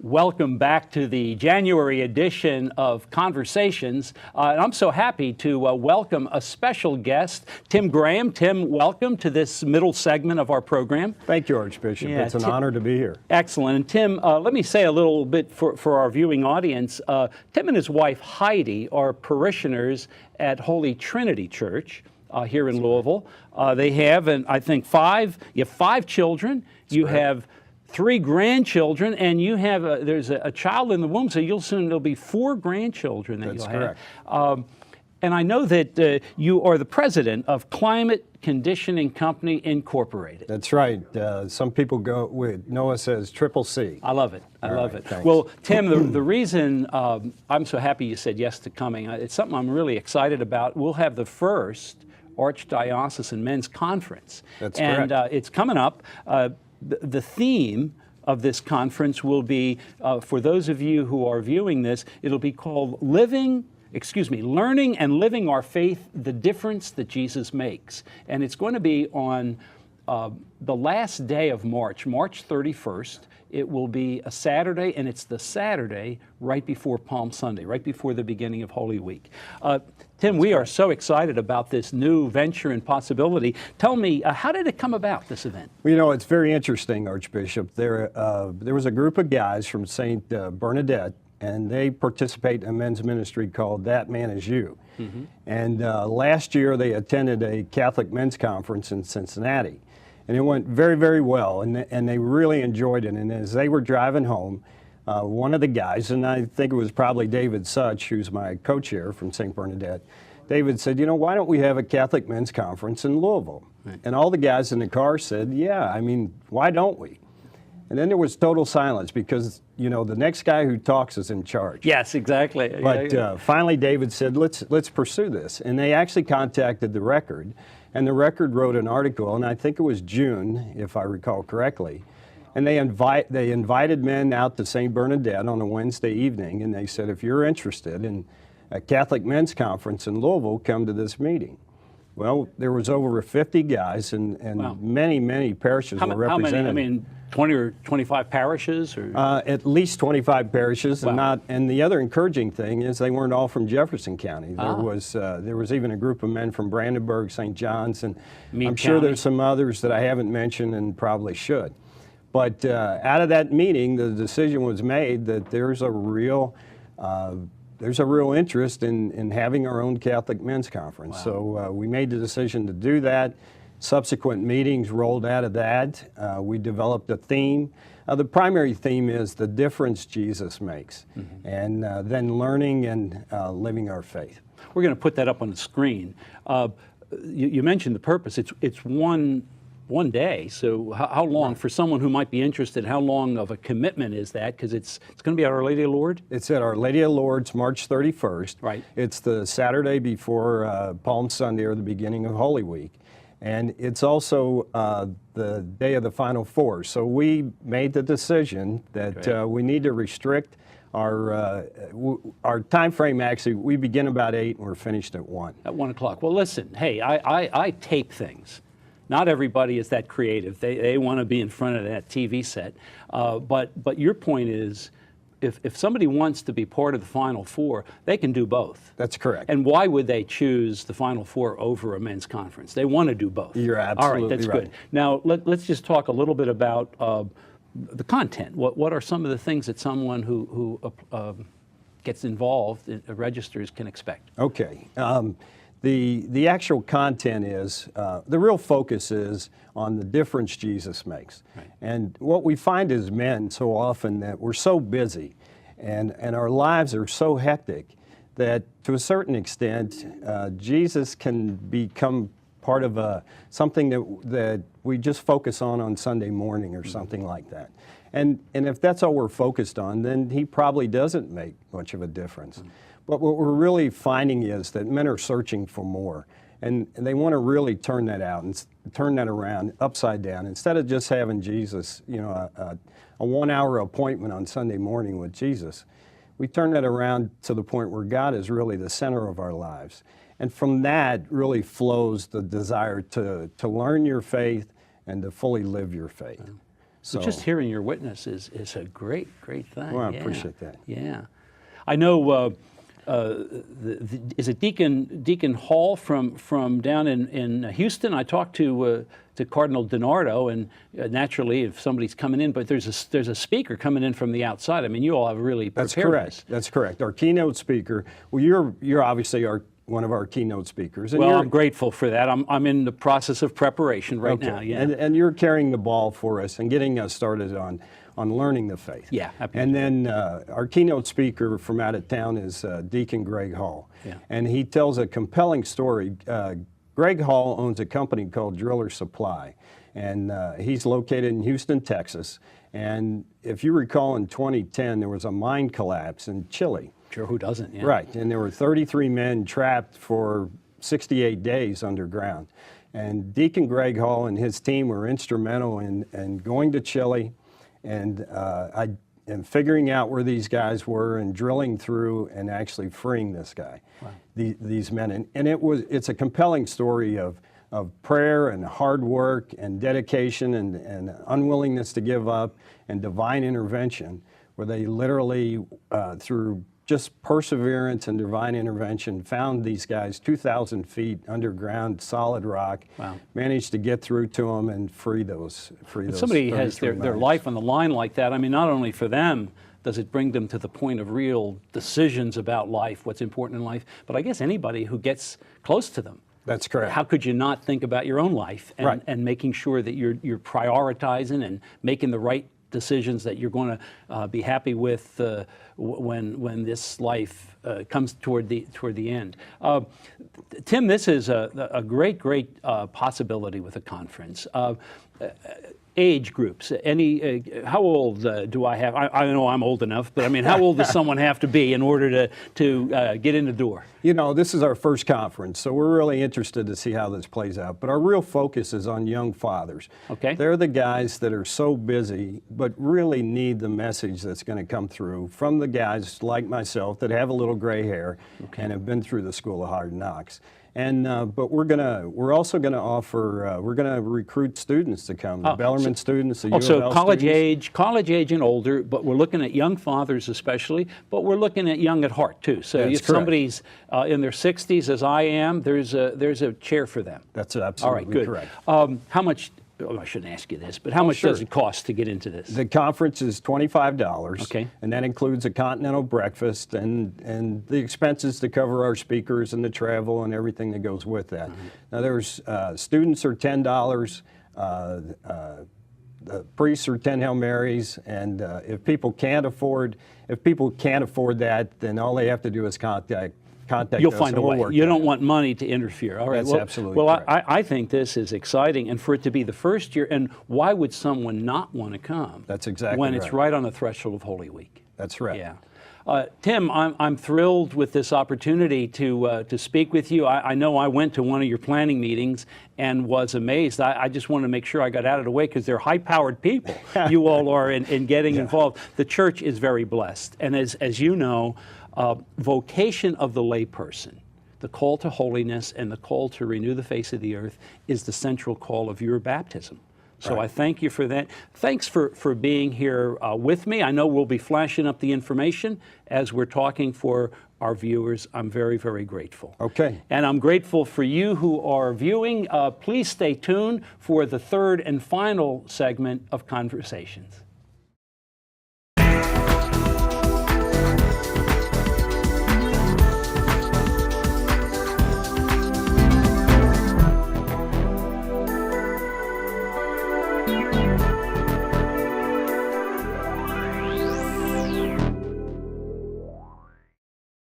Welcome back to the January edition of Conversations. And I'm so happy to welcome a special guest, Tim Grahm. Tim, welcome to this middle segment of our program. Thank you, Archbishop. Yeah, it's an honor to be here. Excellent. And Tim, let me say a little bit for our viewing audience. Tim and his wife, Heidi, are parishioners at Holy Trinity Church here in Louisville. They have, I think, you have five children. You have 3 grandchildren, and you have there's a child in the womb, so there'll be 4 grandchildren that That's you'll correct. have. And I know that you are the president of Climate Conditioning Company Incorporated. That's right. Some people know us as Triple C. I love it. I love it. Thanks. Well, Tim, the reason I'm so happy you said yes to coming, it's something I'm really excited about. We'll have the first Archdiocesan Men's Conference. That's correct. And it's coming up. The theme of this conference will be, for those of you who are viewing this, it'll be called Learning and Living Our Faith, the Difference that Jesus Makes. And it's going to be on the last day of March 31st. It will be a Saturday, and it's the Saturday right before Palm Sunday, right before the beginning of Holy Week. Tim, we are so excited about this new venture and possibility. Tell me, how did it come about, this event? Well, you know, it's very interesting, Archbishop. There was a group of guys from St. Bernadette, and they participate in a men's ministry called That Man Is You. Mm-hmm. And last year they attended a Catholic men's conference in Cincinnati. And it went very, very well, and they really enjoyed it. And as they were driving home, one of the guys, and I think it was probably David Such, who's my co-chair from St. Bernadette, David said, you know, why don't we have a Catholic men's conference in Louisville? Right. And all the guys in the car said, yeah, I mean, why don't we? And then there was total silence because, you know, the next guy who talks is in charge. Yes, exactly. But finally David said, let's pursue this. And they actually contacted the Record. And the Record wrote an article, and I think it was June, if I recall correctly. And they invited men out to St. Bernadette on a Wednesday evening, and they said, if you're interested in a Catholic men's conference in Louisville, come to this meeting. Well, there was over 50 guys, and wow. many parishes were represented. How many? I mean, 20 or 25 parishes? Or? At least 25 parishes. Wow. And the other encouraging thing is they weren't all from Jefferson County. There was even a group of men from Brandenburg, St. John's, and I'm sure there's some others that I haven't mentioned and probably should. But out of that meeting, the decision was made that there's a real interest in having our own Catholic men's conference. Wow. So we made the decision to do that. Subsequent meetings rolled out of that. We developed a theme. The primary theme is the difference Jesus makes, mm-hmm. and then learning and living our faith. We're going to put that up on the screen. You mentioned the purpose. It's one day. So how long, right. for someone who might be interested, how long of a commitment is that? Because it's going to be at Our Lady of Lourdes? It's at Our Lady of Lourdes, March 31st. Right. It's the Saturday before Palm Sunday or the beginning of Holy Week. And it's also the day of the Final Four. So we made the decision that we need to restrict our time frame. Actually, we begin about 8 and we're finished at 1. At 1 o'clock. Well, listen, hey, I tape things. Not everybody is that creative. They want to be in front of that TV set. But your point is, if somebody wants to be part of the Final Four, they can do both. That's correct. And why would they choose the Final Four over a men's conference? They want to do both. You're absolutely right. All right, that's good. Now, let's just talk a little bit about the content. What are some of the things that someone who gets involved, registers, can expect? Okay. The actual content is, the real focus is on the difference Jesus makes. Right. And what we find as men so often that we're so busy and our lives are so hectic that to a certain extent, Jesus can become part of something that we just focus on Sunday morning or something like that. And if that's all we're focused on, then he probably doesn't make much of a difference. Mm-hmm. But what we're really finding is that men are searching for more, and they want to really turn that out and turn that around upside down. Instead of just having Jesus, you know, a 1-hour appointment on Sunday morning with Jesus, we turn that around to the point where God is really the center of our lives. And from that really flows the desire to learn your faith and to fully live your faith. So just hearing your witness is a great thing. Well, I Yeah. appreciate that. Yeah, I know. Is it Deacon Hall from down in Houston? I talked to Cardinal DiNardo, and naturally, if somebody's coming in, but there's a speaker coming in from the outside. I mean, you all have really prepared That's correct. this. That's correct. Our keynote speaker. Well, you're obviously one of our keynote speakers. And Well, I'm grateful for that. I'm in the process of preparation right now. Yeah. And you're carrying the ball for us and getting us started on learning the faith. Yeah. And then our keynote speaker from out of town is Deacon Greg Hall. Yeah. And he tells a compelling story. Greg Hall owns a company called Driller Supply, and he's located in Houston, Texas. And if you recall, in 2010, there was a mine collapse in Chile. Sure, who doesn't? Yeah. Right, and there were 33 men trapped for 68 days underground. And Deacon Greg Hall and his team were instrumental in going to Chile and figuring out where these guys were and drilling through and actually freeing this guy, Wow. these men. And it's a compelling story of prayer and hard work and dedication and unwillingness to give up and divine intervention, where they literally, through just perseverance and divine intervention, found these guys 2,000 feet underground, solid rock. Wow. Managed to get through to them and free those. If somebody has their life on the line like that, I mean, not only for them does it bring them to the point of real decisions about life, what's important in life, but I guess anybody who gets close to them. That's correct. How could you not think about your own life and, Right. and making sure that you're prioritizing and making the right decisions that you're going to be happy with when this life comes toward the end. Tim, this is a great possibility with a conference. Age groups. How old do I have? I know I'm old enough, but I mean, how old does someone have to be in order to get in the door? You know, this is our first conference, so we're really interested to see how this plays out. But our real focus is on young fathers. Okay. They're the guys that are so busy, but really need the message that's going to come through from the guys like myself that have a little gray hair and have been through the School of Hard Knocks. And but we're also gonna offer we're gonna recruit students to come, the Bellarmine students, the U of L college students. age and older, but we're looking at young fathers especially, but we're looking at young at heart too. So That's if somebody's in their 60s, as I am, there's a chair for them. That's All absolutely right, good. correct. How much? Oh, I shouldn't ask you this, but how much sure. does it cost to get into this? The conference is $25, Okay. and that includes a continental breakfast and the expenses to cover our speakers and the travel and everything that goes with that. Now, there's students are $10, the priests are 10 Hail Marys, and if people can't afford that, then all they have to do is contact You'll us find a and we'll way. work You it don't out. want money to interfere. All right. That's absolutely well, correct. I think this is exciting, and for it to be the first year, and why would someone not want to come? That's exactly when it's right. right on the threshold of Holy Week. That's right. Yeah. Tim, I'm thrilled with this opportunity to speak with you. I know I went to one of your planning meetings and was amazed. I just want to make sure I got out of the way because they're high-powered people. You all are in getting involved. The church is very blessed. And as you know, vocation of the layperson, the call to holiness and the call to renew the face of the earth is the central call of your baptism. So I thank you for that. Thanks for being here with me. I know we'll be flashing up the information as we're talking for our viewers. I'm very, very grateful. Okay. And I'm grateful for you who are viewing. Please stay tuned for the third and final segment of Conversations.